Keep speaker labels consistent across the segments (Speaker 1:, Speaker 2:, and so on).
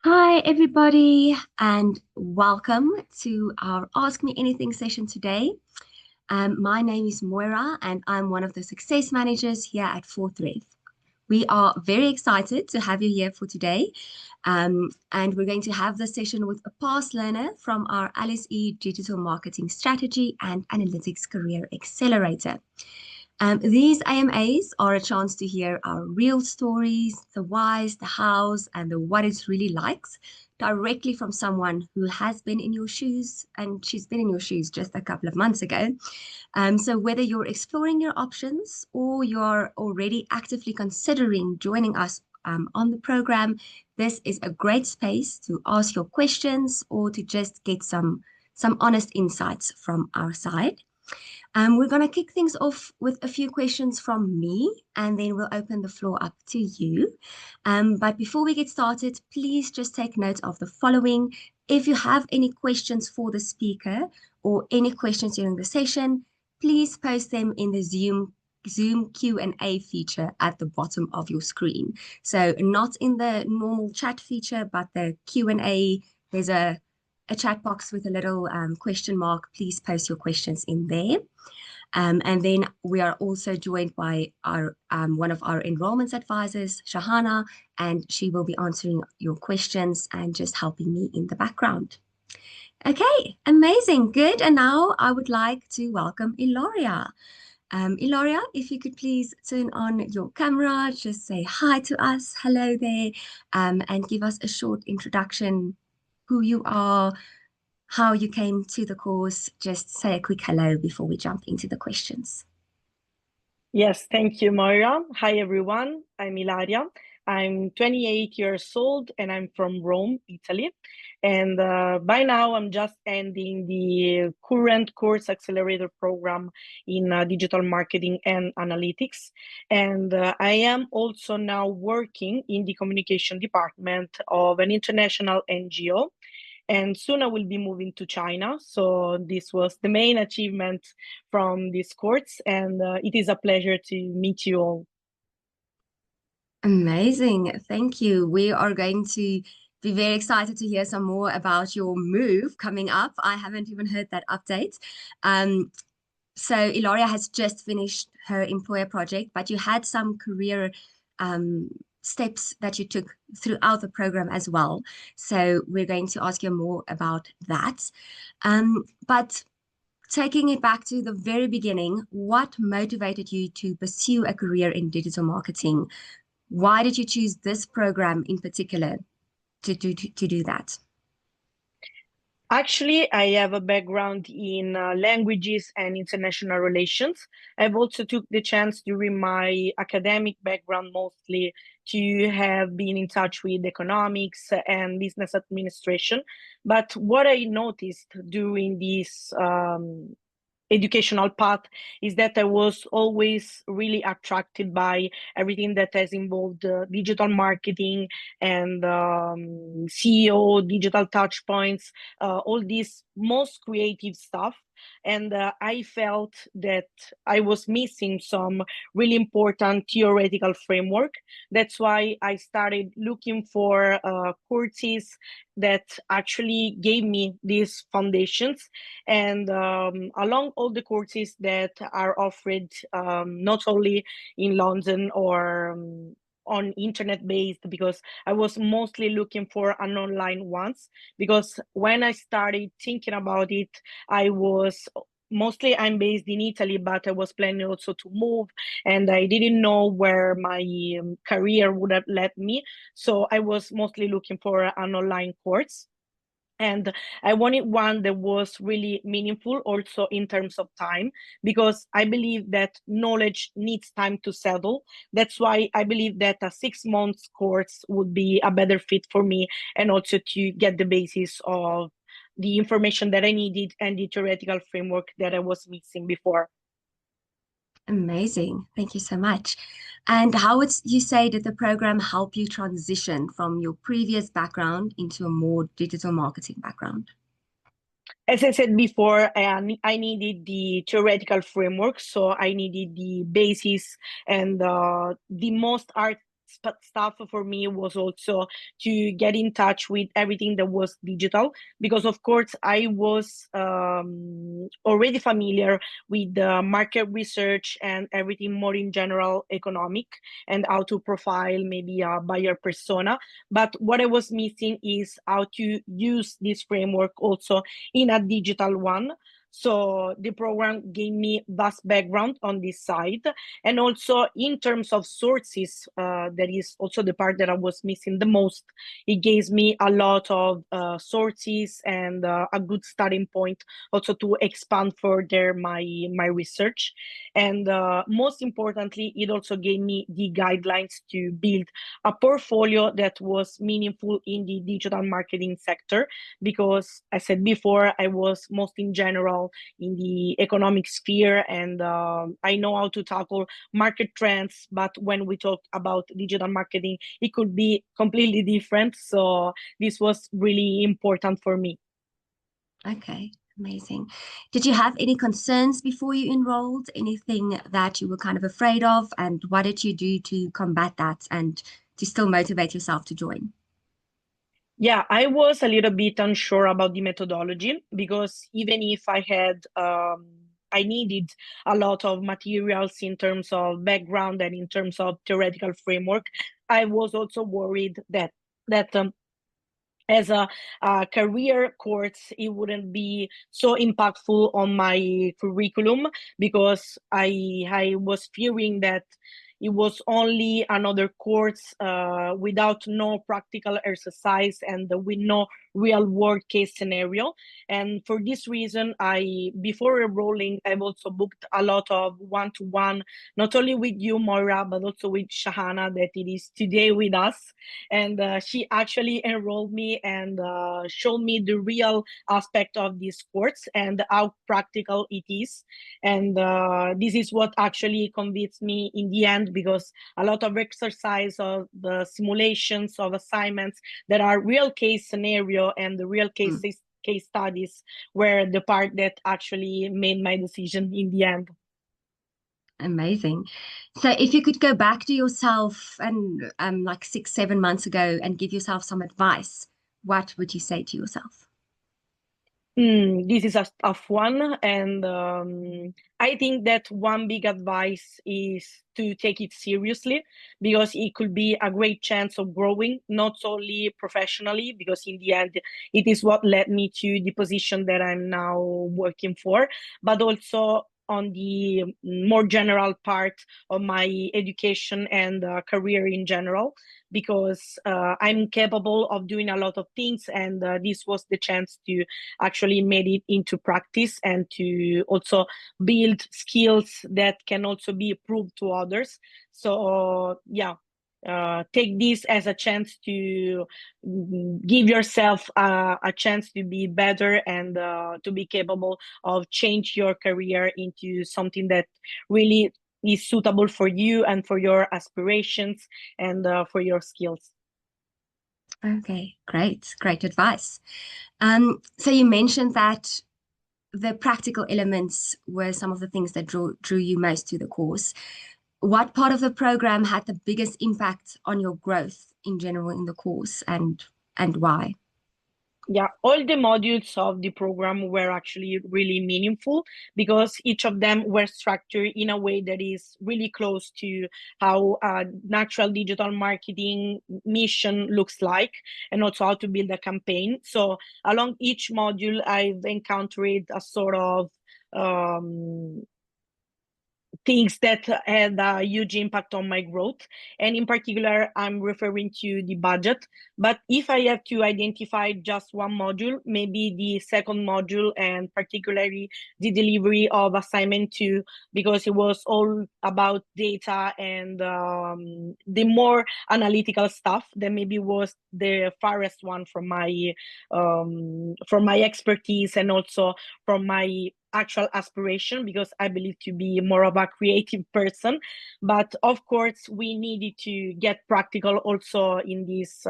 Speaker 1: Hi, everybody, and welcome to our Ask Me Anything session today. My name is Moira, and I'm one of the success managers here at Fourth Rev. We are very excited to have you here for today, and we're going to have this session with a past learner from our LSE Digital Marketing Strategy and Analytics Career Accelerator. These AMAs are a chance to hear our real stories, the whys, the hows, and the what it's really likes directly from someone who has been in your shoes, and she's been in your shoes just a couple of months ago. So whether you're exploring your options or you're already actively considering joining us on the program, this is a great space to ask your questions or to just get some honest insights from our side. We're going to kick things off with a few questions from me, and then we'll open the floor up to you. But before we get started, please just take note of the following. If you have any questions for the speaker or any questions during the session, please post them in the Zoom Q&A feature at the bottom of your screen. So not in the normal chat feature, but the Q&A. There's a chat box with a little question mark. Please post your questions in there. And then we are also joined by our one of our enrollments advisors, Shahana, and she will be answering your questions and just helping me in the background. Okay, amazing, good. And now I would like to welcome Ilaria. Ilaria, if you could please turn on your camera, just say hi to us, hello there, and give us a short introduction, who you are, how you came to the course. Just say a quick hello before we jump into the questions.
Speaker 2: Yes, thank you, Moira. Hi, everyone. I'm Ilaria. I'm 28 years old and I'm from Rome, Italy. And by now, I'm just ending the current course accelerator program in digital marketing and analytics. And I am also now working in the communication department of an international NGO. And soon I will be moving to China. So this was the main achievement from this course, and it is a pleasure to meet you all.
Speaker 1: Amazing. Thank you. We are going to be very excited to hear some more about your move coming up. I haven't even heard that update. So Ilaria has just finished her employer project, but you had some career steps that you took throughout the program as well. So we're going to ask you more about that. But taking it back to the very beginning, what motivated you to pursue a career in digital marketing? Why did you choose this program in particular to do that?
Speaker 2: Actually, I have a background in languages and international relations. I've also took the chance during my academic background mostly to have been in touch with economics and business administration. But what I noticed during this educational path is that I was always really attracted by everything that has involved digital marketing and CEO, digital touch points, all this most creative stuff. And I felt that I was missing some really important theoretical framework. That's why I started looking for courses that actually gave me these foundations. And along all the courses that are offered, not only in London or on internet based, because I was mostly looking for an online ones, because when I started thinking about it, I was mostly I'm based in Italy, but I was planning also to move and I didn't know where my career would have led me. So I was mostly looking for an online course. And I wanted one that was really meaningful also in terms of time, because I believe that knowledge needs time to settle. That's why I believe that a 6 months course would be a better fit for me, and also to get the basis of the information that I needed and the theoretical framework that I was missing before.
Speaker 1: Amazing. Thank you so much. And how would you say did the program help you transition from your previous background into a more digital marketing background?
Speaker 2: As I said before, I needed the theoretical framework, so I needed the basis and the most stuff for me was also to get in touch with everything that was digital, because of course I was already familiar with the market research and everything more in general economic, and how to profile maybe a buyer persona. But what I was missing is how to use this framework also in a digital one. So the program gave me vast background on this side. And also in terms of sources, that is also the part that I was missing the most. It gave me a lot of sources and a good starting point also to expand further my research. And most importantly, it also gave me the guidelines to build a portfolio that was meaningful in the digital marketing sector, because I said before, I was most in general in the economic sphere, and I know how to tackle market trends, but when we talk about digital marketing, it could be completely different. So this was really important for me.
Speaker 1: Okay, amazing. Did you have any concerns before you enrolled? Anything that you were kind of afraid of? And what did you do to combat that and to still motivate yourself to join?
Speaker 2: Yeah, I was a little bit unsure about the methodology, because even if I needed a lot of materials in terms of background and in terms of theoretical framework, I was also worried that as a career course, it wouldn't be so impactful on my curriculum, because I was fearing that it was only another course without no practical exercise and with no real world case scenario. And for this reason, before enrolling, I've also booked a lot of one-to-one, not only with you, Moira, but also with Shahana, that it is today with us. And she actually enrolled me and showed me the real aspect of this course and how practical it is. And this is what actually convinced me in the end, because a lot of exercise of the simulations of assignments that are real case scenario and the real case studies were the part that actually made my decision in the end.
Speaker 1: Amazing. So if you could go back to yourself and like 6, 7 months ago and give yourself some advice, what would you say to yourself?
Speaker 2: This is a tough one, and I think that one big advice is to take it seriously, because it could be a great chance of growing, not only professionally, because in the end, it is what led me to the position that I'm now working for, but also on the more general part of my education and career in general, because I'm capable of doing a lot of things, and this was the chance to actually made it into practice and to also build skills that can also be proved to others. So yeah, take this as a chance to give yourself a chance to be better and to be capable of change your career into something that really is suitable for you and for your aspirations and for your skills.
Speaker 1: Okay, great, great advice. So you mentioned that the practical elements were some of the things that drew you most to the course. What part of the program had the biggest impact on your growth in general in the course and why?
Speaker 2: Yeah, all the modules of the program were actually really meaningful, because each of them were structured in a way that is really close to how a natural digital marketing mission looks like, and also how to build a campaign. So along each module, I've encountered a sort of things that had a huge impact on my growth. And in particular, I'm referring to the budget. But if I have to identify just one module, maybe the second module, and particularly the delivery of assignment two, because it was all about data and the more analytical stuff that maybe was the farthest one from my expertise, and also from my actual aspiration, because I believe to be more of a creative person. But of course, we needed to get practical also in this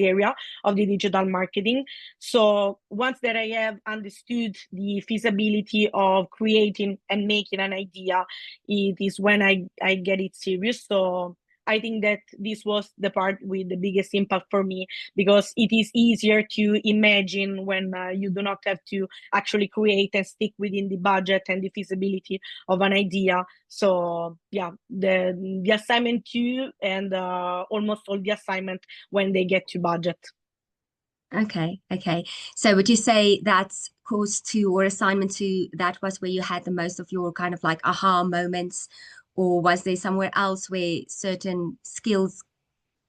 Speaker 2: area of the digital marketing. So once that I have understood the feasibility of creating and making an idea, it is when I get it serious. So I think that this was the part with the biggest impact for me, because it is easier to imagine when you do not have to actually create and stick within the budget and the feasibility of an idea. So yeah, the assignment 2 and almost all the assignment when they get to budget.
Speaker 1: Okay, okay. So would you say that's course 2 or assignment 2, that was where you had the most of your kind of like aha moments, or was there somewhere else where certain skills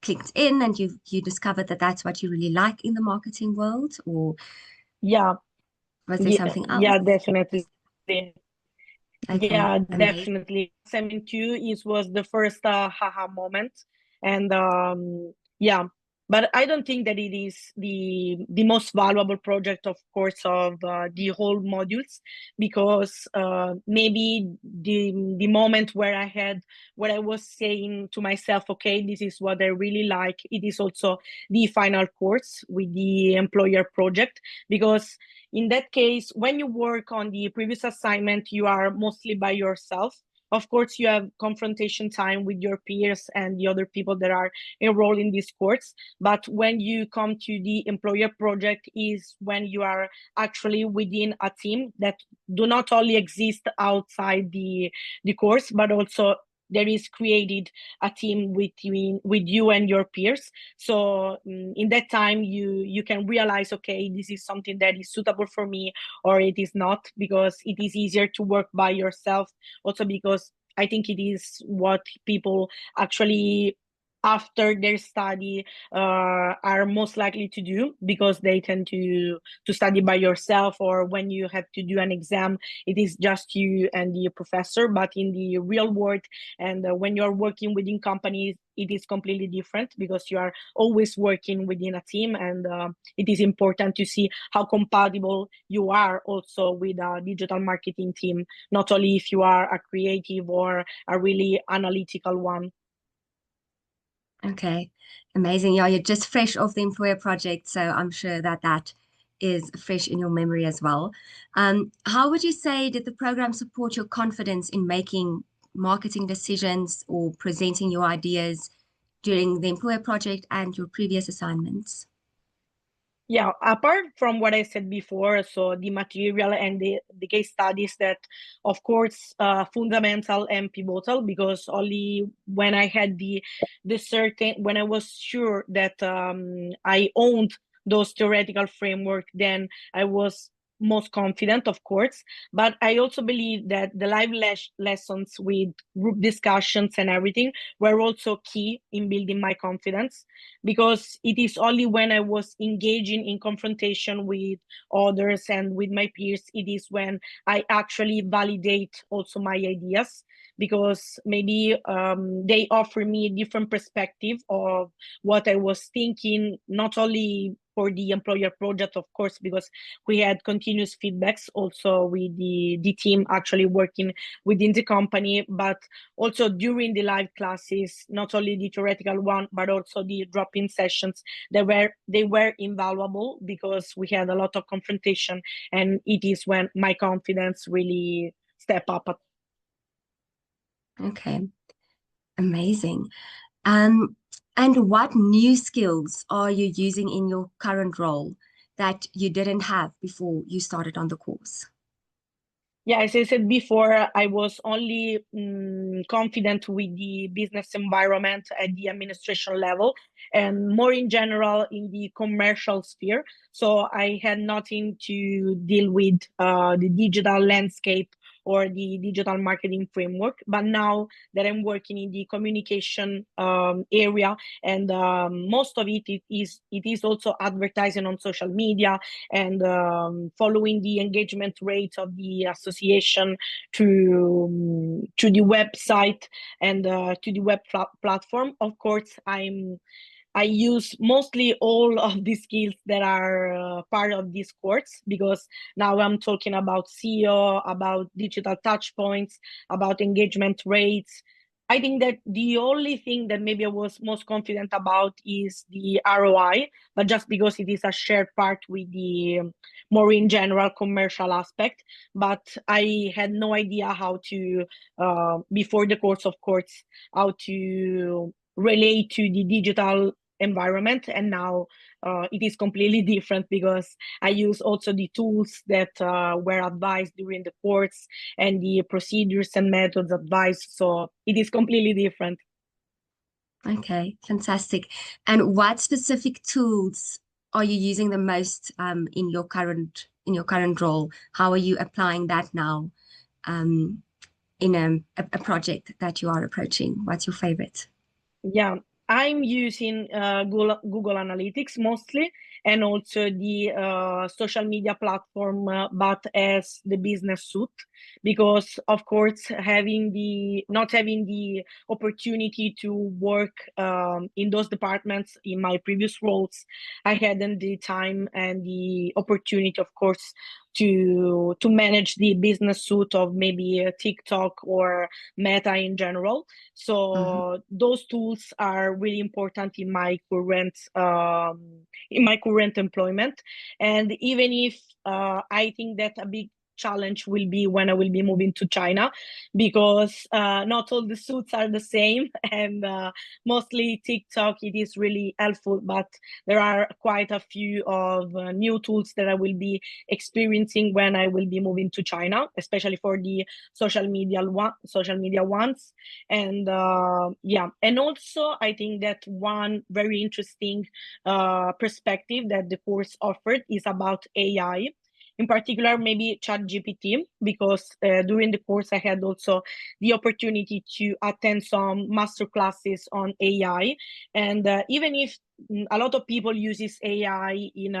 Speaker 1: clicked in and you discovered that that's what you really like in the marketing world, or
Speaker 2: Yeah,
Speaker 1: was there
Speaker 2: yeah,
Speaker 1: something else?
Speaker 2: yeah, definitely.
Speaker 1: Okay,
Speaker 2: Yeah,
Speaker 1: amazing.
Speaker 2: definitely. Assignment 2 is was the first haha moment, and yeah, but I don't think that it is the most valuable project, of course, of the whole modules, because maybe the moment where I was saying to myself, okay, this is what I really like. It is also the final course with the employer project, because in that case, when you work on the previous assignment, you are mostly by yourself. Of course, you have confrontation time with your peers and the other people that are enrolled in this course. But when you come to the employer project is when you are actually within a team that do not only exist outside the course, but also there is created a team with you and your peers. So in that time you can realize, okay, this is something that is suitable for me or it is not, because it is easier to work by yourself. Also because I think it is what people actually after their study are most likely to do, because they tend to study by yourself, or when you have to do an exam it is just you and the professor. But in the real world, and when you're working within companies, it is completely different, because you are always working within a team, and it is important to see how compatible you are also with a digital marketing team, not only if you are a creative or a really analytical one.
Speaker 1: Okay, amazing. Yeah, you're just fresh off the employer project, so I'm sure that that is fresh in your memory as well. How would you say did the program support your confidence in making marketing decisions or presenting your ideas during the employer project and your previous assignments?
Speaker 2: Yeah, apart from what I said before, so the material and the case studies, that of course fundamental and pivotal, because only when I had the certain, when I was sure that I owned those theoretical framework, then I was most confident, of course. But I also believe that the live lessons with group discussions and everything were also key in building my confidence, because it is only when I was engaging in confrontation with others and with my peers, it is when I actually validate also my ideas, because maybe they offer me a different perspective of what I was thinking, not only for the employer project, of course, because we had continuous feedbacks also with the team actually working within the company, but also during the live classes, not only the theoretical one, but also the drop-in sessions. They were invaluable, because we had a lot of confrontation, and it is when my confidence really step up.
Speaker 1: Okay, amazing. Um, and what new skills are you using in your current role that you didn't have before you started on the course?
Speaker 2: Yeah, as I said before, I was only confident with the business environment at the administration level, and more in general in the commercial sphere. So I had nothing to deal with the digital landscape or the digital marketing framework. But now that I'm working in the communication area, and most of it is also advertising on social media, and following the engagement rate of the association to the website and to the web platform. Of course, I use mostly all of the skills that are part of this course, because now I'm talking about SEO, about digital touch points, about engagement rates. I think that the only thing that maybe I was most confident about is the ROI, but just because it is a shared part with the more in general commercial aspect. But I had no idea how to, before the course, of course, how to relate to the digital environment. And now it is completely different because I use also the tools that were advised during the course and the procedures and methods advised. So it is completely different.
Speaker 1: Okay, fantastic. And what specific tools are you using the most in your current role? How are you applying that now um, in a project that you are approaching? What's your favorite?
Speaker 2: Yeah, I'm using Google Analytics mostly, and also the social media platform, but as the business suite, because of course not having the opportunity to work in those departments in my previous roles, I hadn't the time and the opportunity, of course, to manage the business suite of maybe TikTok or Meta in general.
Speaker 1: Mhm.
Speaker 2: So those tools are really important in my current employment. And even if I think that a big challenge will be when I will be moving to China, because not all the suits are the same, and mostly TikTok it is really helpful, but there are quite a few of new tools that I will be experiencing when I will be moving to China, especially for the social media ones. And yeah, and also I think that one very interesting perspective that the course offered is about AI, in particular maybe ChatGPT, because during the course I had also the opportunity to attend some master classes on AI. And even if a lot of people uses AI in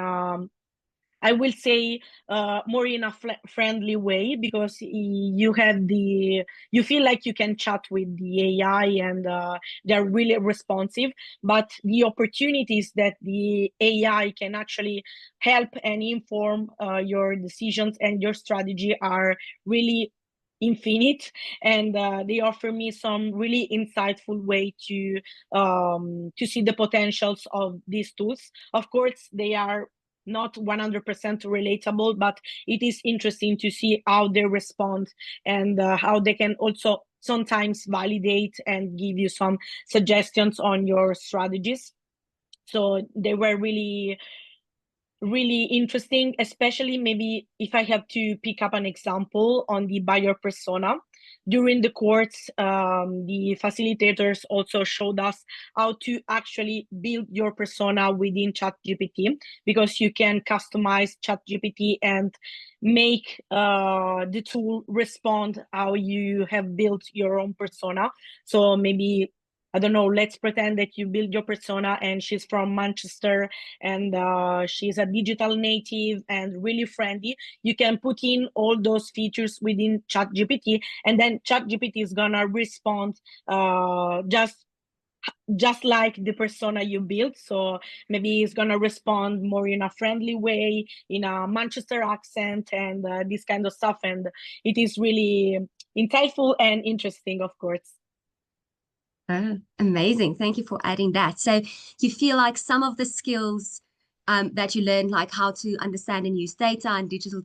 Speaker 2: I will say more in a friendly way, because you feel like you can chat with the AI, and they're really responsive. But the opportunities that the AI can actually help and inform your decisions and your strategy are really infinite, and they offer me some really insightful way to see the potentials of these tools. Of course, they are not 100% relatable, but it is interesting to see how they respond, and how they can also sometimes validate and give you some suggestions on your strategies. So they were really interesting, especially maybe if I have to pick up an example on the buyer persona. During the course, the facilitators also showed us how to actually build your persona within ChatGPT, because you can customize ChatGPT and make the tool respond how you have built your own persona. So maybe, I don't know, let's pretend that you build your persona and she's from Manchester, and she's a digital native and really friendly. You can put in all those features within ChatGPT, and then ChatGPT is gonna respond just like the persona you built. So maybe it's gonna respond more in a friendly way, in a Manchester accent, and this kind of stuff. And it is really insightful and interesting, of course.
Speaker 1: Oh, amazing. Thank you for adding that. So you feel like some of the skills that you learned, like how to understand and use data and digital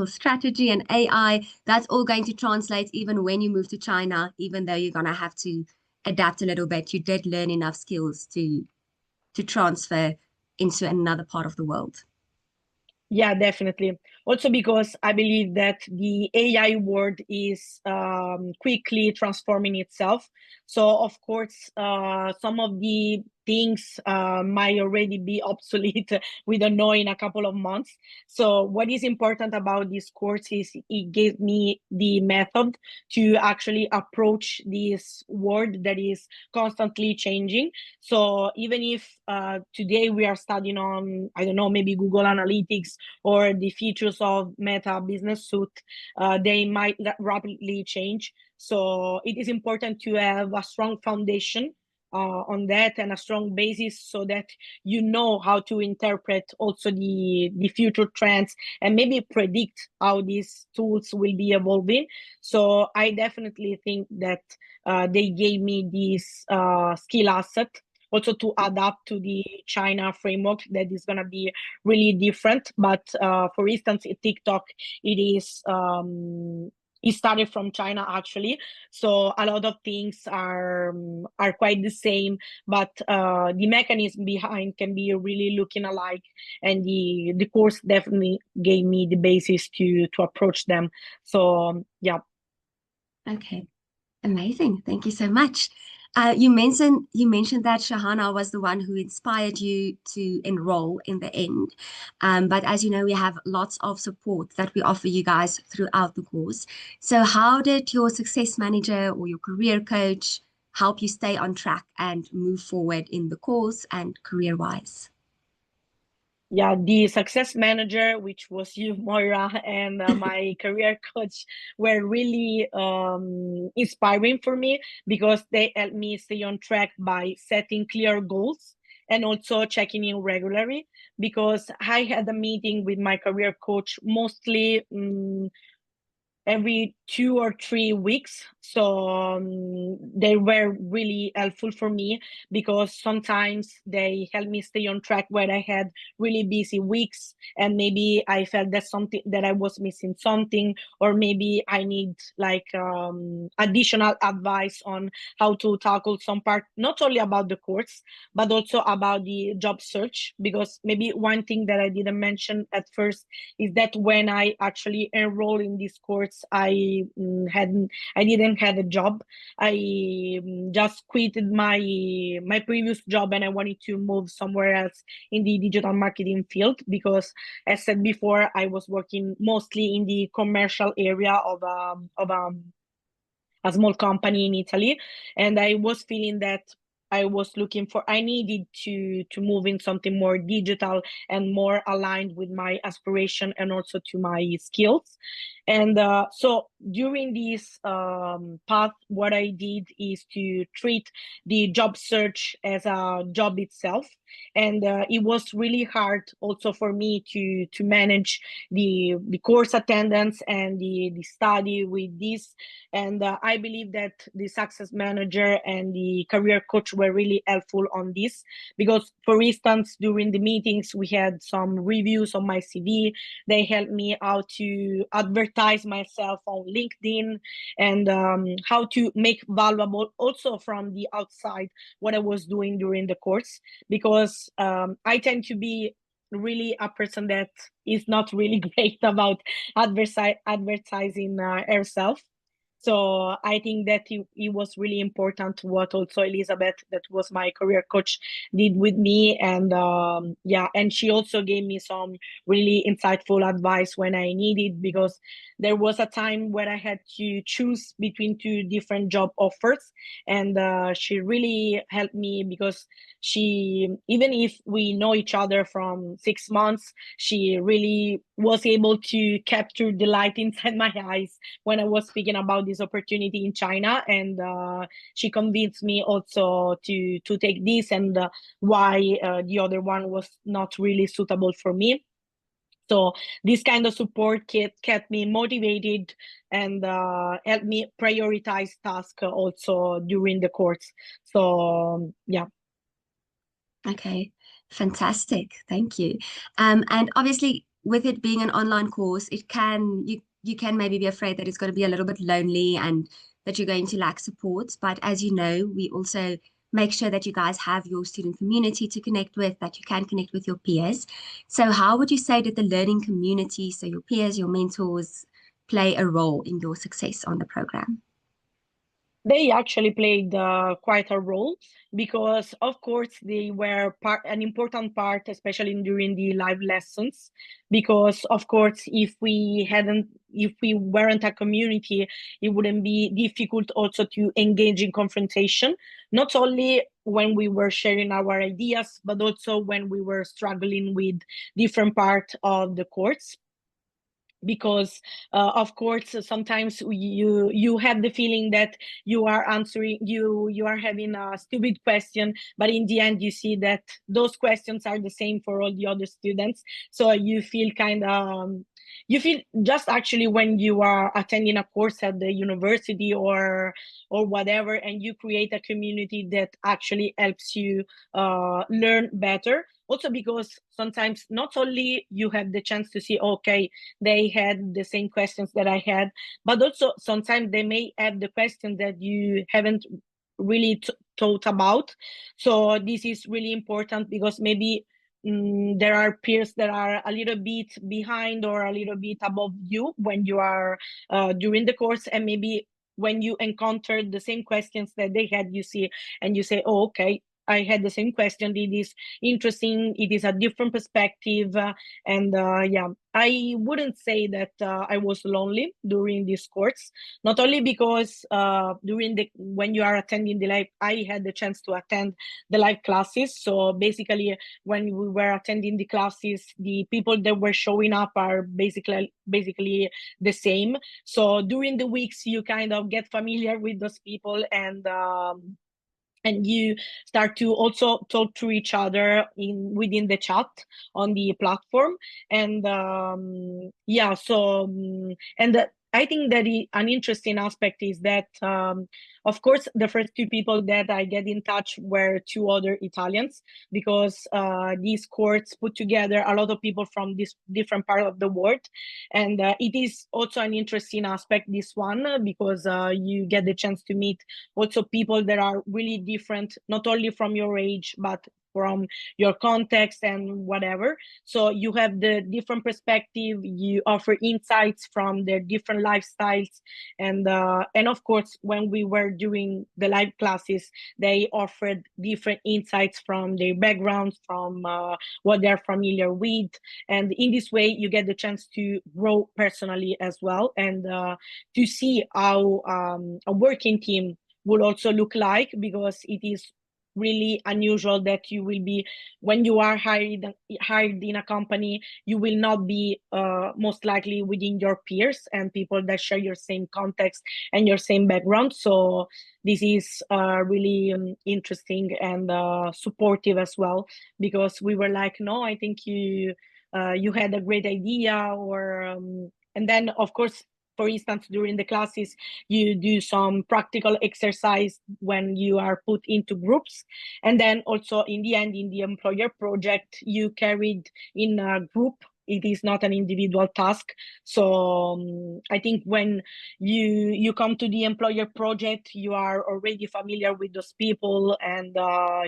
Speaker 1: strategy and AI, that's all going to translate even when you move to China, even though you're going to have to adapt a little bit. You did learn enough skills to transfer into another part of the world.
Speaker 2: Yeah, definitely. Also because I believe that the AI world is quickly transforming itself. So of course, some of the things might already be obsolete. We don't know in a couple of months. So what is important about this course is it gave me the method to actually approach this world that is constantly changing. So even if today we are studying on, I don't know, maybe Google Analytics or the features of Meta Business Suite, they might rapidly change. So it is important to have a strong foundation on that, and a strong basis, so that you know how to interpret also the future trends, and maybe predict how these tools will be evolving. So I definitely think that they gave me this skill asset, also to adapt to the China framework that is going to be really different. But for instance, in TikTok, it is it started from China actually, so a lot of things are quite the same, but the mechanism behind can be really looking alike, and the course definitely gave me the basis to approach them. So yeah.
Speaker 1: Okay, amazing. Thank you so much. You mentioned that Shahana was the one who inspired you to enroll in the end. But as you know, we have lots of support that we offer you guys throughout the course. So how did your success manager or your career coach help you stay on track and move forward in the course and career-wise?
Speaker 2: Yeah, the success manager, which was you, Moira, and my career coach were really inspiring for me, because they helped me stay on track by setting clear goals and also checking in regularly, because I had a meeting with my career coach mostly every 2 or 3 weeks. So they were really helpful for me, because sometimes they helped me stay on track where I had really busy weeks, and maybe I felt that I was missing something, or maybe I need like additional advice on how to tackle some part, not only about the course, but also about the job search. Because maybe one thing that I didn't mention at first is that when I actually enrolled in this course, I didn't have a job. I just quitted my previous job, and I wanted to move somewhere else in the digital marketing field, because, as said before, I was working mostly in the commercial area of a small company in Italy, and I was feeling that I needed to move in something more digital and more aligned with my aspiration and also to my skills. And so during this path, what I did is to treat the job search as a job itself. And it was really hard also for me to manage the course attendance and the study with this. And I believe that the success manager and the career coach were really helpful on this, because, for instance, during the meetings, we had some reviews on my CV. They helped me how to advertise myself on LinkedIn, and how to make valuable also from the outside what I was doing during the course, because I tend to be really a person that is not really great about advertising herself. So I think that it was really important what also Elizabeth, that was my career coach, did with me. And yeah, and she also gave me some really insightful advice when I needed, because there was a time where I had to choose between two different job offers. And she really helped me, because she, even if we know each other from 6 months, she really was able to capture the light inside my eyes when I was speaking about this opportunity in China. And she convinced me also to take this, and why the other one was not really suitable for me. So this kind of support kept me motivated, and helped me prioritize tasks also during the course. So yeah.
Speaker 1: Okay, fantastic. Thank you. And obviously, with it being an online course, you can maybe be afraid that it's going to be a little bit lonely and that you're going to lack support. But as you know, we also make sure that you guys have your student community to connect with, that you can connect with your peers. So, how would you say that the learning community, so your peers, your mentors, play a role in your success on the program?
Speaker 2: They actually played quite a role, because, of course, they were an important part, especially during the live lessons. Because, of course, if we weren't a community, it wouldn't be difficult also to engage in confrontation, not only when we were sharing our ideas, but also when we were struggling with different part of the course. Because of course, sometimes you have the feeling that you are having a stupid question, but in the end you see that those questions are the same for all the other students. So you feel kind of you feel just actually when you are attending a course at the university or whatever, and you create a community that actually helps you learn better. Also because sometimes not only you have the chance to see, okay, they had the same questions that I had, but also sometimes they may have the question that you haven't really thought about. So this is really important because maybe there are peers that are a little bit behind or a little bit above you when you are during the course, and maybe when you encounter the same questions that they had, you see and you say, oh, okay, I had the same question. It is interesting. It is a different perspective. And yeah, I wouldn't say that I was lonely during this course, not only because when you are attending the live, I had the chance to attend the live classes. So basically, when we were attending the classes, the people that were showing up are basically the same. So during the weeks, you kind of get familiar with those people, and you start to also talk to each other within the chat on the platform. And yeah, so I think that an interesting aspect is that of course the first two people that I get in touch were two other Italians, because these courts put together a lot of people from this different part of the world. And it is also an interesting aspect, this one, because you get the chance to meet also people that are really different, not only from your age, but from your context and whatever. So you have the different perspective, you offer insights from their different lifestyles. And of course, when we were doing the live classes, they offered different insights from their backgrounds, from what they're familiar with. And in this way, you get the chance to grow personally as well, and to see how a working team will also look like, because it is really unusual that you will be, when you are hired in a company, you will not be most likely within your peers and people that share your same context and your same background. So this is really interesting and supportive as well, because we were like, no, I think you had a great idea, or and then of course, for instance, during the classes, you do some practical exercise when you are put into groups. And then also in the end, in the employer project, you carried in a group. It is not an individual task. So I think when you come to the employer project, you are already familiar with those people, and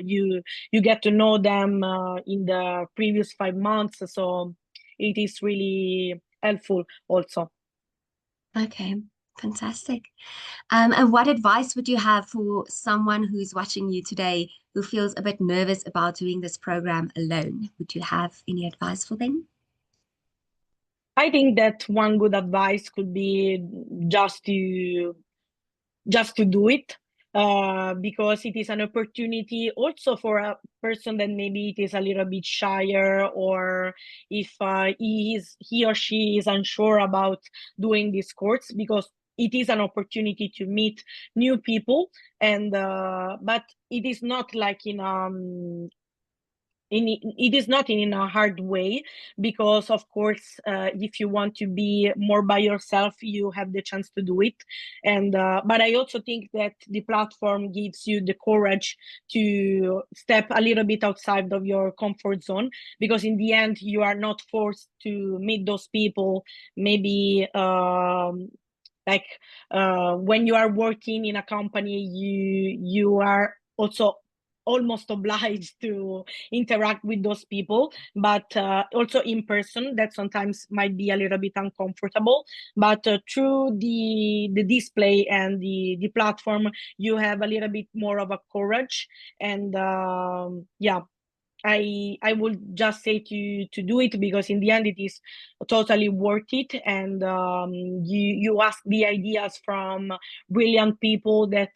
Speaker 2: you get to know them in the previous 5 months. So it is really helpful also.
Speaker 1: Okay, fantastic. And what advice would you have for someone who's watching you today who feels a bit nervous about doing this program alone? Would you have any advice for them?
Speaker 2: I think that one good advice could be just to do it, because it is an opportunity also for a person that maybe it is a little bit shyer, or if he or she is unsure about doing this course, because it is an opportunity to meet new people. And but it is not like it is not in a hard way, because of course if you want to be more by yourself, you have the chance to do it. And but I also think that the platform gives you the courage to step a little bit outside of your comfort zone, because in the end you are not forced to meet those people. Maybe like when you are working in a company, you are also almost obliged to interact with those people, but also in person, that sometimes might be a little bit uncomfortable. But through the display and the platform, you have a little bit more of a courage. And yeah, I would just say to do it, because in the end it is totally worth it. And you ask the ideas from brilliant people that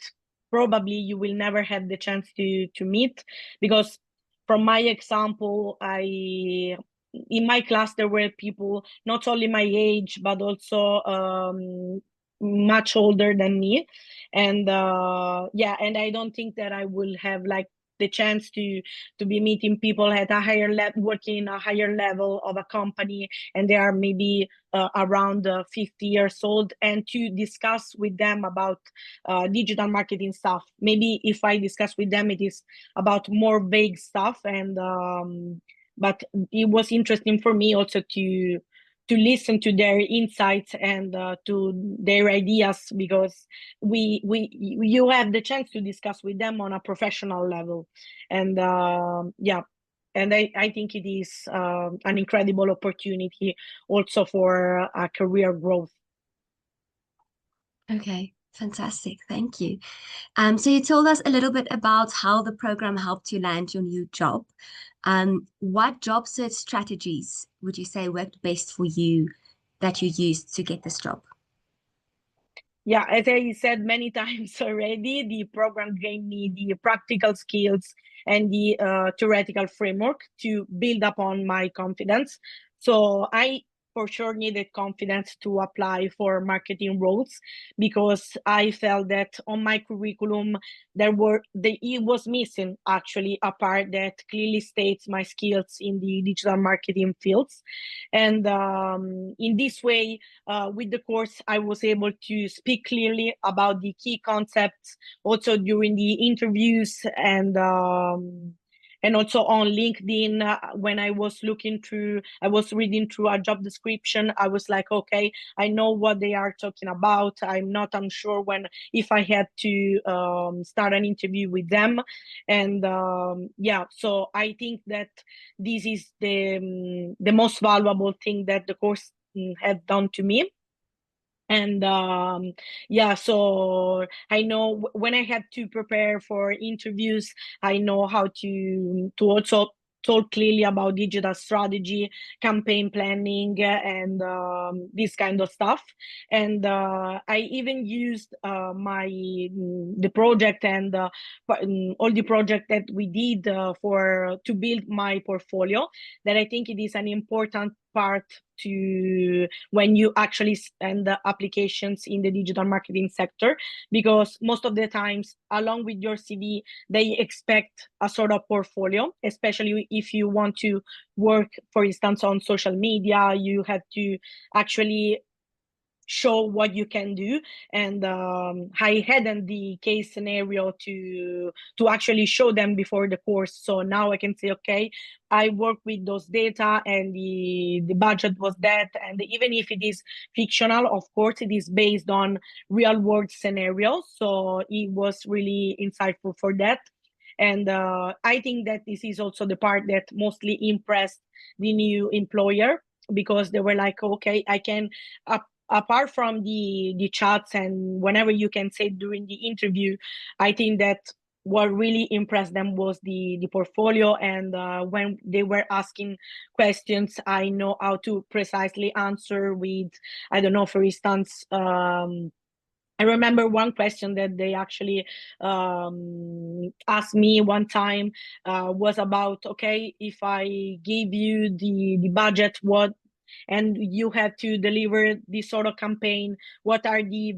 Speaker 2: probably you will never have the chance to meet. Because from my example, in my class there were people not only my age, but also much older than me. And yeah, and I don't think that I will have like the chance to be meeting people at a higher level, working in a higher level of a company, and they are maybe around 50 years old, and to discuss with them about digital marketing stuff. Maybe if I discuss with them, it is about more vague stuff, and but it was interesting for me also to listen to their insights and to their ideas, because you have the chance to discuss with them on a professional level, and yeah, and I think it is an incredible opportunity also for career growth.
Speaker 1: Okay, fantastic. Thank you. So you told us a little bit about how the program helped you land your new job. What job search strategies would you say worked best for you that you used to get this job?
Speaker 2: Yeah, as I said many times already, the program gave me the practical skills and the theoretical framework to build upon my confidence. So I for sure needed confidence to apply for marketing roles, because I felt that on my curriculum it was missing actually a part that clearly states my skills in the digital marketing fields. And in this way, with the course, I was able to speak clearly about the key concepts also during the interviews, and also on LinkedIn, when I was I was reading through a job description, I was like, okay, I know what they are talking about. I'm not unsure if I had to start an interview with them. And yeah, so I think that this is the most valuable thing that the course had done to me. And yeah, so I know when I had to prepare for interviews, I know how to also talk clearly about digital strategy, campaign planning, and this kind of stuff. And I even used the project and all the project that we did for to build my portfolio, that I think it is an important part to when you actually send the applications in the digital marketing sector, because most of the times along with your CV they expect a sort of portfolio, especially if you want to work, for instance, on social media. You have to actually show what you can do. And I hadn't the case scenario to actually show them before the course, so now I can say, okay, I work with those data and the budget was that, and even if it is fictional, of course it is based on real world scenarios, so it was really insightful for that. And I think that this is also the part that mostly impressed the new employer, because they were like, okay, I can apart from the chats and whenever you can say during the interview, I think that what really impressed them was the portfolio. And when they were asking questions, I know how to precisely answer with, I don't know, for instance, I remember one question that they actually asked me one time was about, okay, if I give you the budget, what, and you have to deliver this sort of campaign, what are the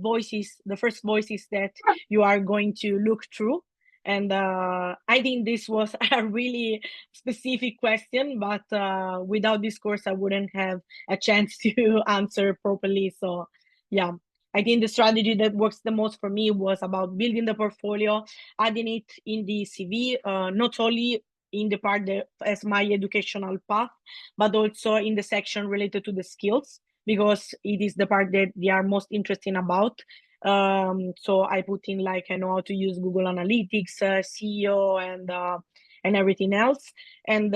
Speaker 2: first voices that you are going to look through? And I think this was a really specific question, but without this course, I wouldn't have a chance to answer properly. So yeah, I think the strategy that works the most for me was about building the portfolio, adding it in the CV, not only in the part that as my educational path, but also in the section related to the skills, because it is the part that they are most interested about. So I put in like, I know how to use Google Analytics, SEO, and everything else. And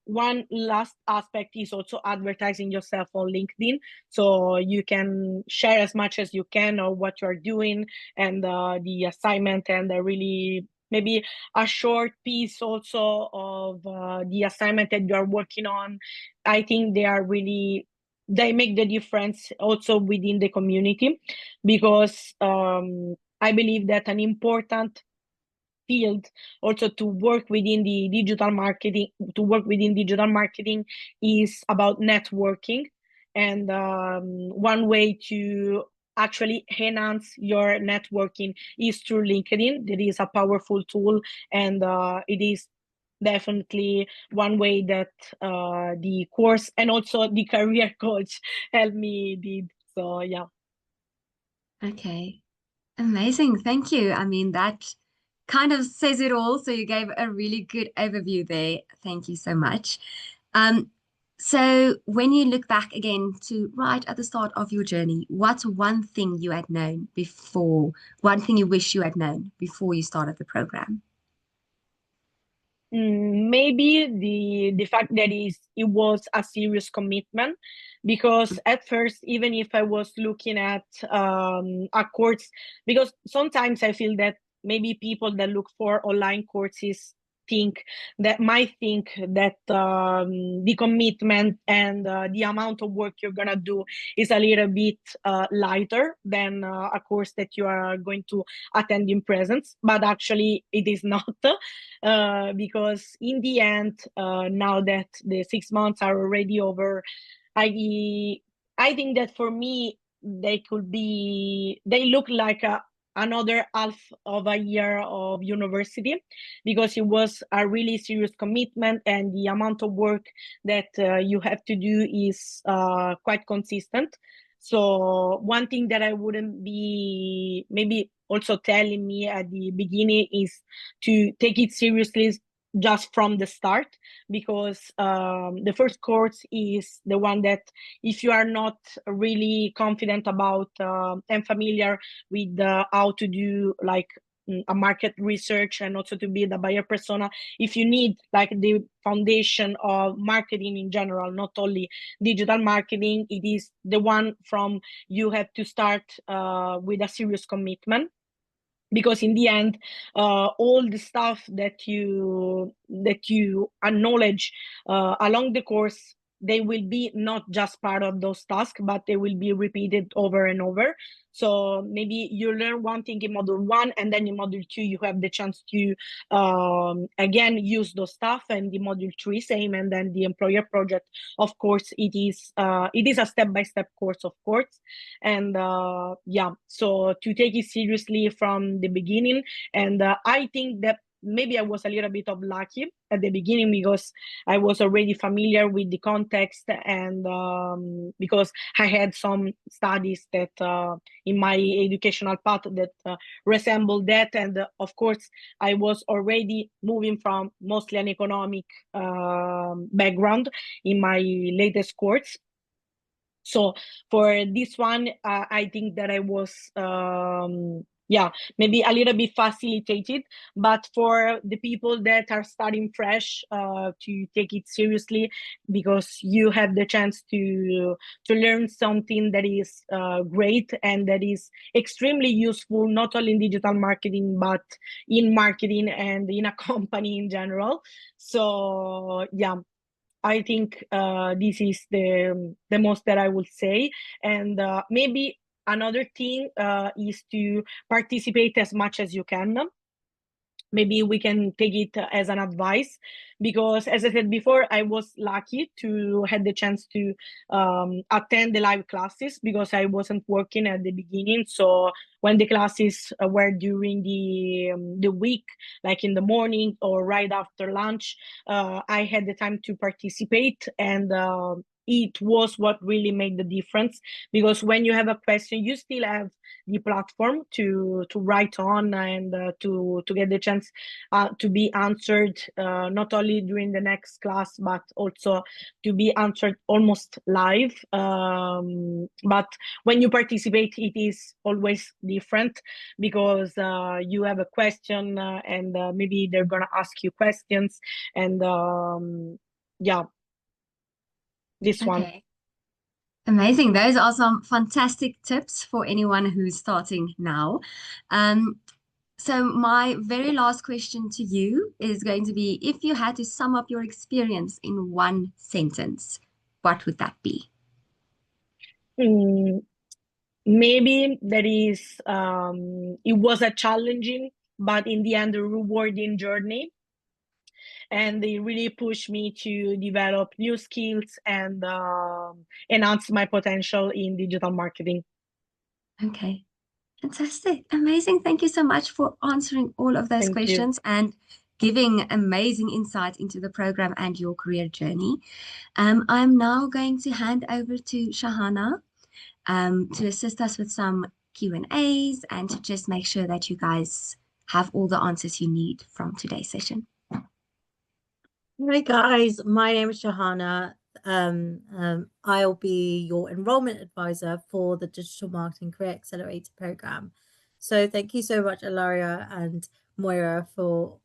Speaker 2: one last aspect is also advertising yourself on LinkedIn, so you can share as much as you can or what you're doing and the assignment, and really maybe a short piece also of the assignment that you're working on. I think they make the difference also within the community, because I believe that an important field also to work within digital marketing is about networking. And one way to actually enhance your networking is through LinkedIn. It is a powerful tool, and it is definitely one way that the course and also the career coach helped me did. So yeah.
Speaker 1: Okay. Amazing. Thank you. I mean, that kind of says it all. So you gave a really good overview there. Thank you so much. Um, so when you look back again to right at the start of your journey, what's one thing you had known before, one thing you wish you had known before you started the program?
Speaker 2: Maybe the fact that it was a serious commitment, because at first, even if I was looking at a course, because sometimes I feel that maybe people that look for online courses might think that the commitment and the amount of work you're gonna do is a little bit lighter than a course that you are going to attend in presence, but actually it is not. Because in the end, now that the 6 months are already over, I I think that for me they look like another half of a year of university, because it was a really serious commitment, and the amount of work that you have to do is quite consistent. So one thing that I wouldn't be maybe also telling me at the beginning is to take it seriously just from the start, because the first course is the one that, if you are not really confident about and familiar with how to do like a market research and also to be the buyer persona, if you need like the foundation of marketing in general, not only digital marketing, it is the one from you have to start with a serious commitment, because in the end all the stuff that you acknowledge along the course, they will be not just part of those tasks, but they will be repeated over and over. So maybe you learn one thing in module 1, and then in module 2 you have the chance to again use those stuff, and the module 3 same, and then the employer project, of course, it is a step-by-step course, of course. And yeah, so to take it seriously from the beginning. And I think that maybe I was a little bit of lucky at the beginning, because I was already familiar with the context, and because I had some studies that in my educational path that resembled that. And of course, I was already moving from mostly an economic background in my latest course. So for this one, I think that I was, yeah, maybe a little bit facilitated. But for the people that are starting fresh, to take it seriously, because you have the chance to learn something that is great and that is extremely useful, not only in digital marketing, but in marketing and in a company in general. So yeah, I think this is the most that I would say. And maybe another thing is to participate as much as you can. Maybe we can take it as an advice, because as I said before, I was lucky to had the chance to attend the live classes, because I wasn't working at the beginning. So when the classes were during the week, like in the morning or right after lunch, I had the time to participate. And it was what really made the difference, because when you have a question, you still have the platform to write on, and to get the chance to be answered, not only during the next class, but also to be answered almost live. But when you participate, it is always different, because you have a question, and maybe they're gonna ask you questions. And yeah, this one.
Speaker 1: Okay. Amazing. Those are some fantastic tips for anyone who's starting now. Um, so my very last question to you is going to be, if you had to sum up your experience in one sentence, what would that be?
Speaker 2: Mm, Maybe that is it was a challenging, but in the end a rewarding journey, and they really pushed me to develop new skills and enhance my potential in digital marketing.
Speaker 1: Okay. Fantastic. Amazing. Thank you so much for answering all of those
Speaker 2: Thank you.
Speaker 1: questions and giving amazing insight into the program and your career journey. I'm now going to hand over to Shahana to assist us with some Q&As and to just make sure that you guys have all the answers you need from today's session.
Speaker 3: Hi guys, my name is Shahana. I'll be your enrollment advisor for the Digital Marketing Career Accelerator program. So thank you so much, Ilaria and Moira, for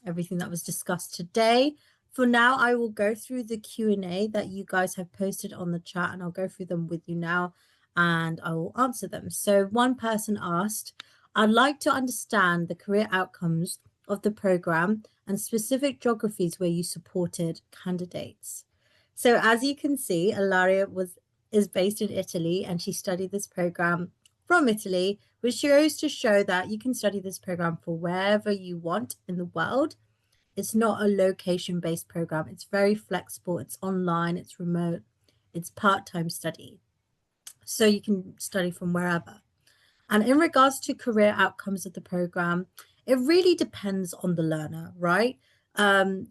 Speaker 3: everything that was discussed today. For now, I will go through the Q&A that you guys have posted on the chat, and I'll go through them with you now, and I will answer them. So one person asked, I'd like to understand the career outcomes of the program and specific geographies where you supported candidates. So as you can see, Ilaria is based in Italy, and she studied this program from Italy, which goes to show that you can study this program for wherever you want in the world. It's not a location-based program. It's very flexible. It's online, it's remote, it's part-time study. So you can study from wherever. And in regards to career outcomes of the program, it really depends on the learner, right?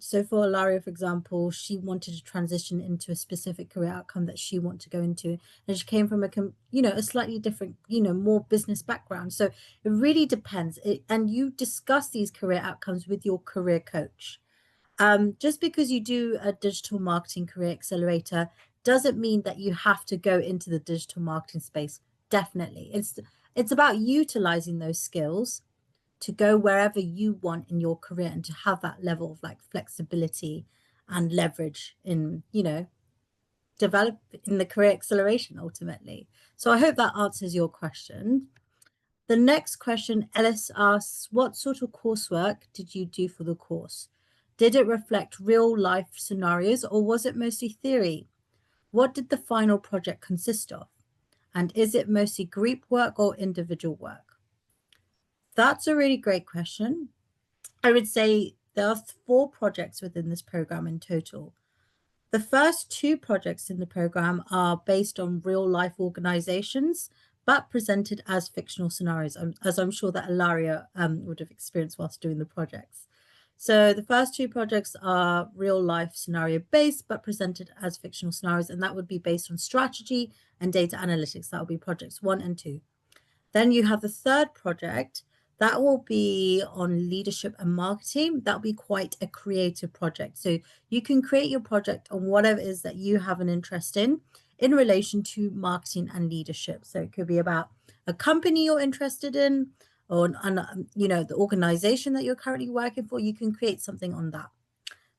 Speaker 3: So for Ilaria, for example, she wanted to transition into a specific career outcome that she wanted to go into, and she came from a slightly different, more business background. So it really depends. And you discuss these career outcomes with your career coach. Just because you do a digital marketing career accelerator doesn't mean that you have to go into the digital marketing space. Definitely. It's about utilizing those skills to go wherever you want in your career and to have that level of like flexibility and leverage in, develop in the career acceleration ultimately. So I hope that answers your question. The next question, Ellis asks, what sort of coursework did you do for the course? Did it reflect real life scenarios or was it mostly theory? What did the final project consist of? And is it mostly group work or individual work? That's a really great question. I would say there are 4 projects within this program in total. The first 2 projects in the program are based on real life organizations, but presented as fictional scenarios, as I'm sure that Ilaria would have experienced whilst doing the projects. So the first 2 projects are real life scenario based, but presented as fictional scenarios, and that would be based on strategy and data analytics. That will be projects 1 and 2. Then you have the third project that will be on leadership and marketing. That'll be quite a creative project. So you can create your project on whatever it is that you have an interest in relation to marketing and leadership. So it could be about a company you're interested in, or the organization that you're currently working for. You can create something on that.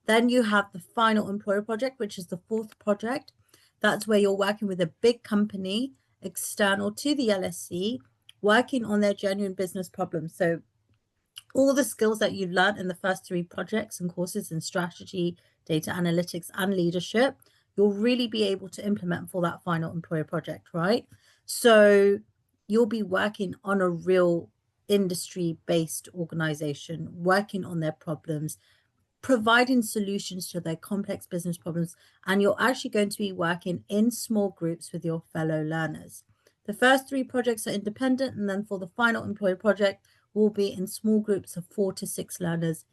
Speaker 3: Then you have the final employer project, which is the 4th project. That's where you're working with a big company external to the LSE, working on their genuine business problems. So all the skills that you've learned in the first 3 projects and courses in strategy, data analytics, and leadership, you'll really be able to implement for that final employer project, right? So you'll be working on a real industry-based organization, working on their problems, providing solutions to their complex business problems, and you're actually going to be working in small groups with your fellow learners. The first 3 projects are independent, and then for the final employer project, will be in small groups of 4 to 6 learners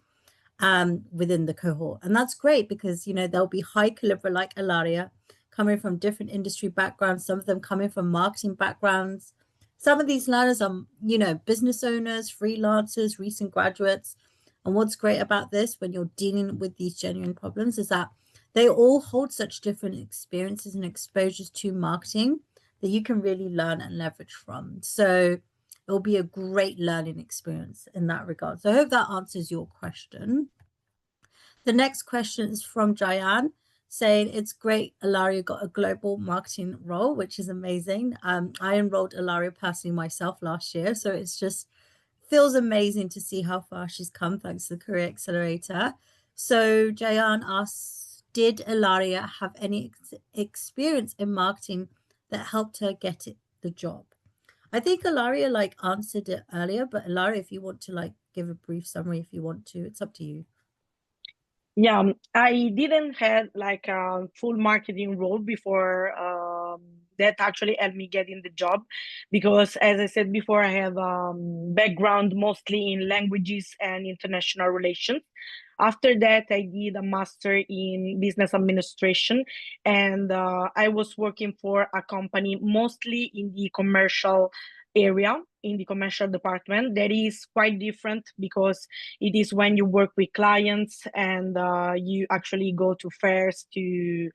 Speaker 3: within the cohort. And that's great because, there'll be high caliber like Ilaria coming from different industry backgrounds, some of them coming from marketing backgrounds. Some of these learners are, business owners, freelancers, recent graduates. And what's great about this when you're dealing with these genuine problems is that they all hold such different experiences and exposures to marketing that you can really learn and leverage from. So it'll be a great learning experience in that regard. So I hope that answers your question. The next question is from Jayan, saying it's great Ilaria got a global marketing role, which is amazing. I enrolled Ilaria personally myself last year, so it's just feels amazing to see how far she's come thanks to the Career Accelerator. So Jayan asks, did Ilaria have any experience in marketing that helped her get the job? I think Ilaria answered it earlier, but Ilaria, if you want to give a brief summary, if you want to, it's up to you.
Speaker 2: Yeah, I didn't have a full marketing role before that actually helped me get in the job, because as I said before, I have background mostly in languages and international relations. After that, I did a master in business administration, and I was working for a company mostly in the commercial area, in the commercial department. That is quite different, because it is when you work with clients and you actually go to fairs to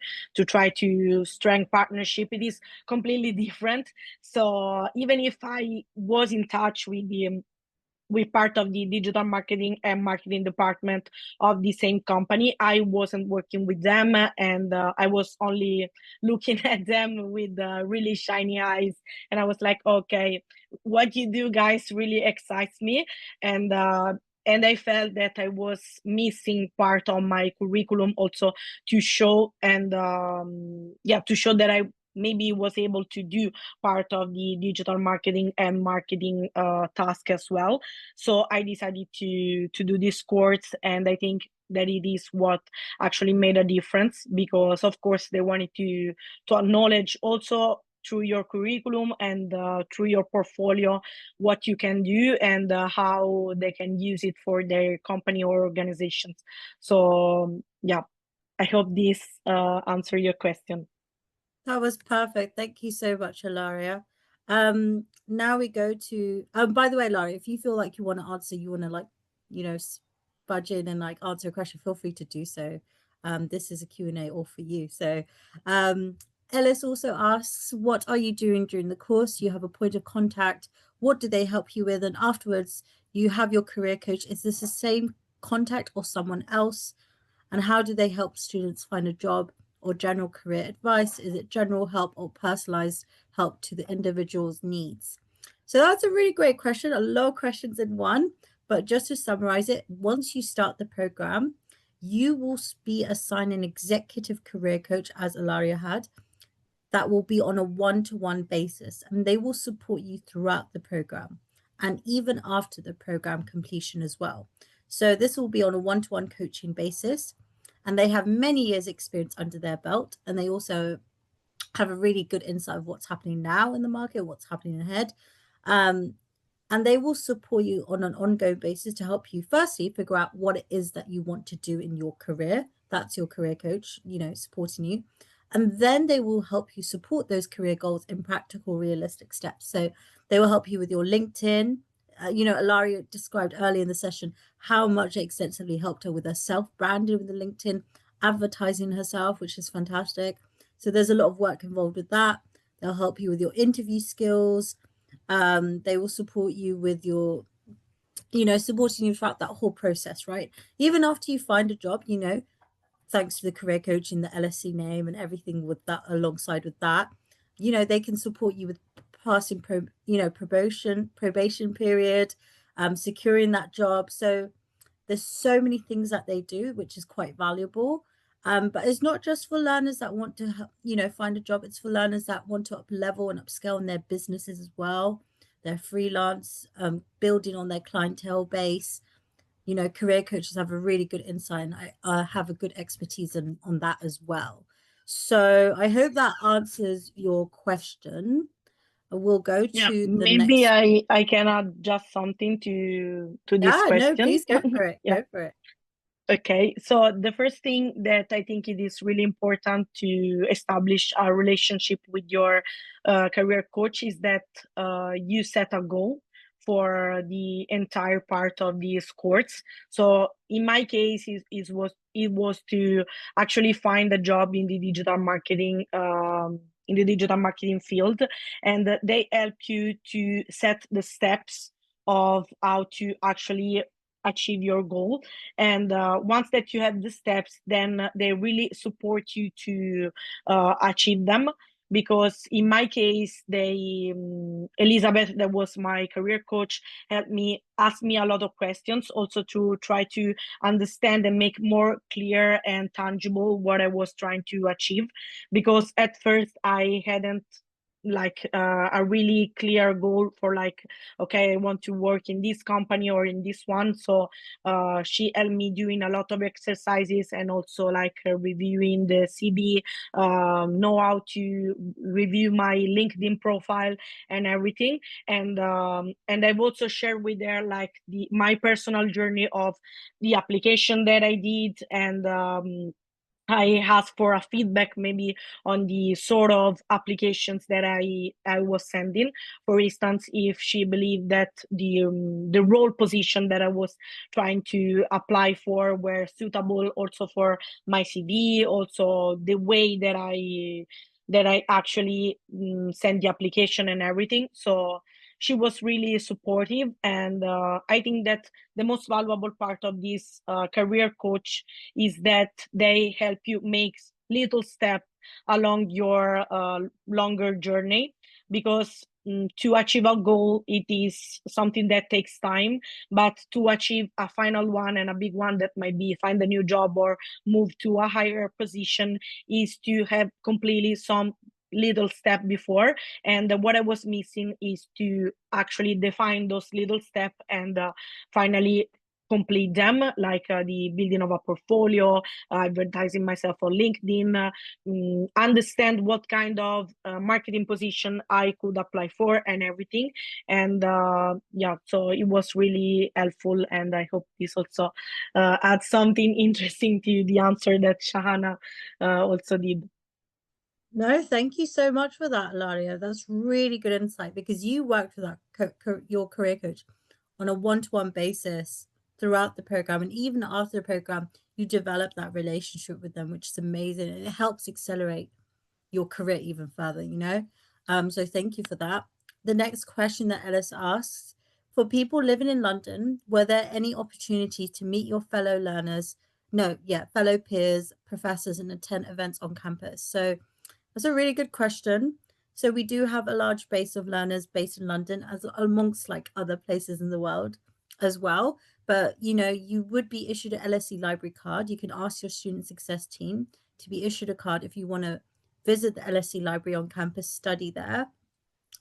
Speaker 2: try to strengthen partnership. It is completely different. So even if I was in touch with part of the digital marketing and marketing department of the same company, I wasn't working with them, and I was only looking at them with really shiny eyes. And I was like, okay, what you do, guys, really excites me. And I felt that I was missing part of my curriculum also to show, and to show that I maybe was able to do part of the digital marketing and marketing task as well. So I decided to do this course, and I think that it is what actually made a difference, because of course they wanted to acknowledge also through your curriculum and through your portfolio what you can do, and how they can use it for their company or organizations. So yeah, I hope this answer your question.
Speaker 3: That was perfect. Thank you so much, Ilaria. Now we go to by the way, Ilaria, if you feel like you want to answer, you want to like, budge in and like answer a question, feel free to do so. This is a Q&A all for you. So Ellis also asks, what are you doing during the course? You have a point of contact. What do they help you with? And afterwards, you have your career coach. Is this the same contact or someone else? And how do they help students find a job or general career advice? Is it general help or personalized help to the individual's needs? So that's a really great question, a lot of questions in one. But just to summarize it, once you start the program, you will be assigned an executive career coach, as Ilaria had, that will be on a one-to-one basis, and they will support you throughout the program and even after the program completion as well. So this will be on a one-to-one coaching basis, and they have many years experience under their belt, and they also have a really good insight of what's happening now in the market, what's happening ahead. And they will support you on an ongoing basis to help you firstly figure out what it is that you want to do in your career. That's your career coach, supporting you. And then they will help you support those career goals in practical, realistic steps. So they will help you with your LinkedIn. Ilaria described earlier in the session how much it extensively helped her with her self-branding with the LinkedIn, advertising herself, which is fantastic. So there's a lot of work involved with that. They'll help you with your interview skills. They will support you with your, supporting you throughout that whole process, right? Even after you find a job, thanks to the career coaching, the LSE name and everything with that, alongside with that, they can support you with passing probation period, securing that job. So there's so many things that they do, which is quite valuable. But it's not just for learners that want to, find a job. It's for learners that want to up level and upscale in their businesses as well. They're freelance, building on their clientele base. Career coaches have a really good insight, and I have a good expertise on that as well. So I hope that answers your question. We'll go to the
Speaker 2: maybe
Speaker 3: next.
Speaker 2: I can add just something to this question.
Speaker 3: No, please go for it. Go for it.
Speaker 2: Okay, so the first thing that I think it is really important to establish a relationship with your career coach is that you set a goal for the entire part of these course. So in my case, it was to actually find a job in the digital marketing field, and they help you to set the steps of how to actually achieve your goal. And once that you have the steps, then they really support you to achieve them. Because in my case, Elizabeth, that was my career coach, helped me, ask me a lot of questions also to try to understand and make more clear and tangible what I was trying to achieve. Because at first I hadn't like a really clear goal for like, okay, I want to work in this company or in this one. So she helped me doing a lot of exercises, and also like reviewing the CV, know how to review my LinkedIn profile and everything. And I've also shared with her like my personal journey of the application that I did, and I asked for a feedback maybe on the sort of applications that I was sending. For instance, if she believed that the role position that I was trying to apply for were suitable also for my CV, also the way that I actually send the application and everything. So she was really supportive, and I think that the most valuable part of this career coach is that they help you make little steps along your longer journey, because to achieve a goal, it is something that takes time, but to achieve a final one, and a big one that might be find a new job or move to a higher position, is to have completely some little step before. And what I was missing is to actually define those little steps, and finally complete them, like the building of a portfolio, advertising myself on LinkedIn, understand what kind of marketing position I could apply for and everything. And yeah, so it was really helpful, and I hope this also adds something interesting to the answer that Shahana also did.
Speaker 3: No, thank you so much for that, Ilaria. That's really good insight, because you worked with your career coach on a one-to-one basis throughout the program, and even after the program, you develop that relationship with them, which is amazing, and it helps accelerate your career even further, you know? So thank you for that. The next question that Ellis asks, for people living in London, were there any opportunities to meet your fellow learners? No, yeah, fellow peers, professors, and attend events on campus? So that's a really good question. So we do have a large base of learners based in London, as amongst like other places in the world as well. But you know, you would be issued an LSE library card. You can ask your student success team to be issued a card if you want to visit the LSE library on campus, study there.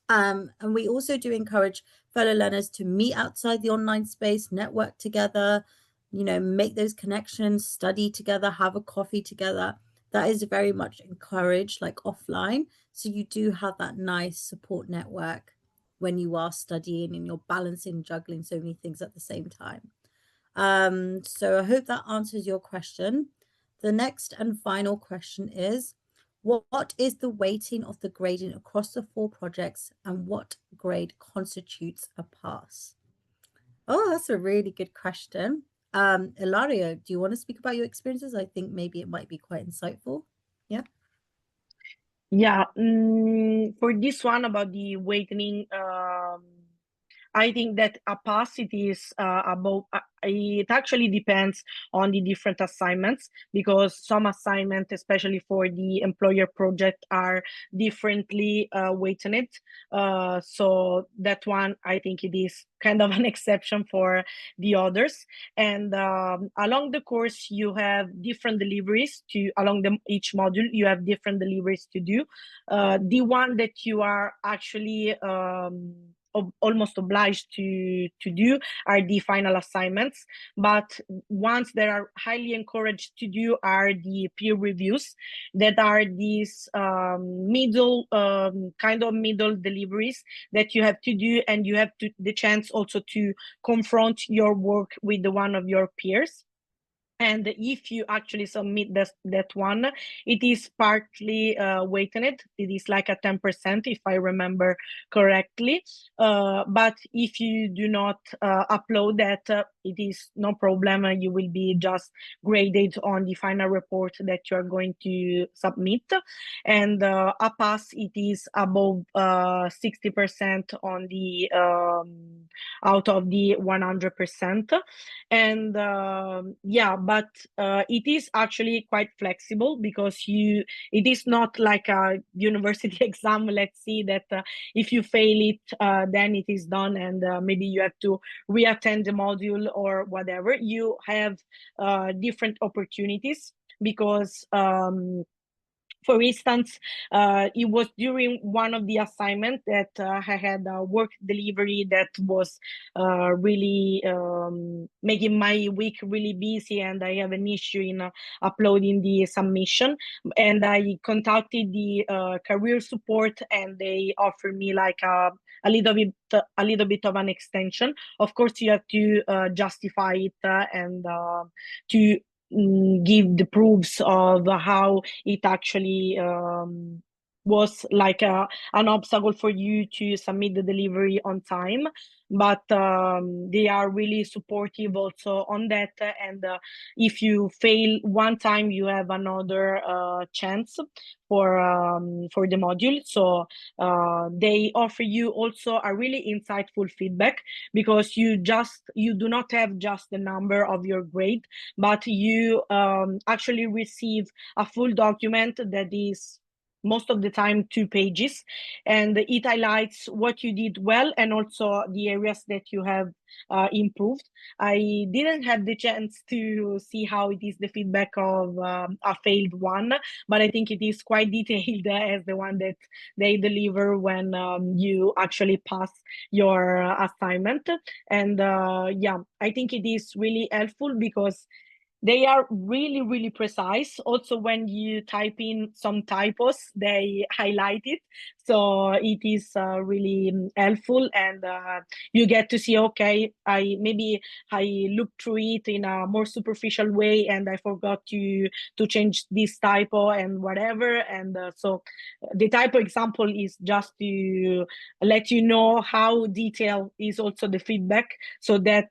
Speaker 3: And we also do encourage fellow learners to meet outside the online space, network together, you know, make those connections, study together, have a coffee together. That is very much encouraged, like offline. So you do have that nice support network when you are studying and you're balancing, juggling so many things at the same time. So I hope that answers your question. The next and final question is, what is the weighting of the grading across the 4 projects, and what grade constitutes a pass? Oh, that's a really good question. Ilaria, do you want to speak about your experiences? I think maybe it might be quite insightful. Yeah.
Speaker 2: Yeah, for this one about the weighting, I think that a pass, it is about, it actually depends on the different assignments, because some assignments, especially for the employer project, are differently weighted. So that one, I think it is kind of an exception for the others. And along the course, you have different deliveries along each module, you have different deliveries to do. The one that you are actually almost obliged to do are the final assignments, but ones that are highly encouraged to do are the peer reviews, that are these middle kind of middle deliveries that you have to do, and you have the chance also to confront your work with the one of your peers. And if you actually submit that one, it is partly weighted. It is like a 10%, if I remember correctly. But if you do not upload that, it is no problem. You will be just graded on the final report that you are going to submit. And a pass, it is above 60% on the out of the 100%. And yeah, but it is actually quite flexible, because it is not like a university exam, let's see, that if you fail it, then it is done, and maybe you have to reattend the module or whatever. You have different opportunities, because For instance, it was during one of the assignments that I had a work delivery that was really making my week really busy, and I have an issue in uploading the submission. And I contacted the career support, and they offered me like a little bit of an extension. Of course, you have to justify it and to give the proofs of how it actually was like an obstacle for you to submit the delivery on time. But they are really supportive also on that. And if you fail one time, you have another chance for the module. So they offer you also a really insightful feedback, because you do not have just the number of your grade, but you actually receive a full document that is most of the time 2 pages, and it highlights what you did well and also the areas that you have improved. I didn't have the chance to see how it is the feedback of a failed one, but I think it is quite detailed as the one that they deliver when you actually pass your assignment. And yeah, I think it is really helpful because they are really, really precise. Also, when you type in some typos, they highlight it. So it is really helpful, and you get to see, okay, maybe I looked through it in a more superficial way, and I forgot to change this typo and whatever. And so the typo example is just to let you know how detailed is also the feedback, so that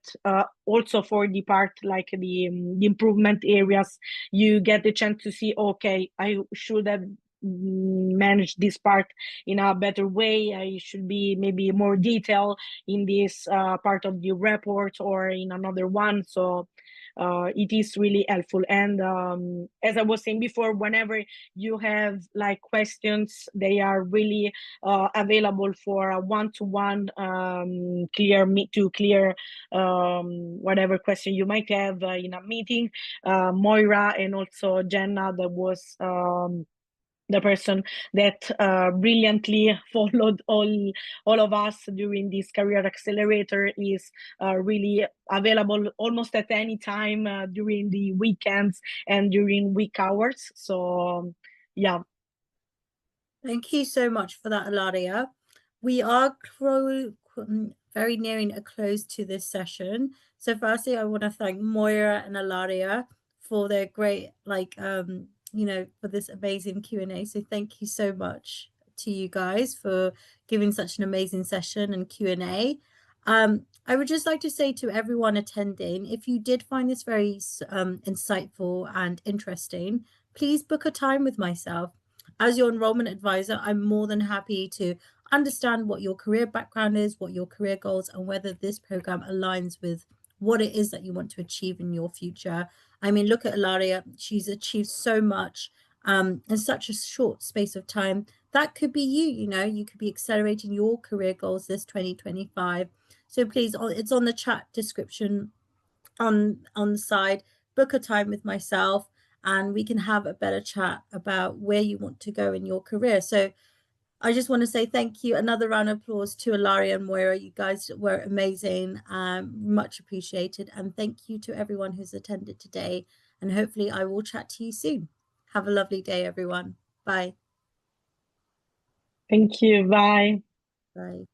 Speaker 2: also for the part like the improvement areas, you get the chance to see, okay, I should have managed this part in a better way. I should be maybe more detailed in this part of the report or in another one. So it is really helpful. And as I was saying before, whenever you have like questions, they are really available for a one-to-one clear whatever question you might have in a meeting. Moira and also Jenna, that was the person that brilliantly followed all of us during this career accelerator, is really available almost at any time during the weekends and during week hours. So yeah.
Speaker 3: Thank you so much for that, Ilaria. We are very nearing a close to this session. So firstly, I want to thank Moira and Ilaria for their great, for this amazing Q&A. So thank you so much to you guys for giving such an amazing session and Q&A. I would just like to say to everyone attending, if you did find this very insightful and interesting, please book a time with myself. As your enrollment advisor, I'm more than happy to understand what your career background is, what your career goals, and whether this program aligns with what it is that you want to achieve in your future. I mean, look at Ilaria. She's achieved so much in such a short space of time. That could be you, you could be accelerating your career goals this 2025. So please, it's on the chat description on the side. Book a time with myself, and we can have a better chat about where you want to go in your career. So I just want to say thank you. Another round of applause to Ilaria and Moira. You guys were amazing. Much appreciated. And thank you to everyone who's attended today. And hopefully I will chat to you soon. Have a lovely day, everyone. Bye.
Speaker 2: Thank you. Bye.
Speaker 3: Bye.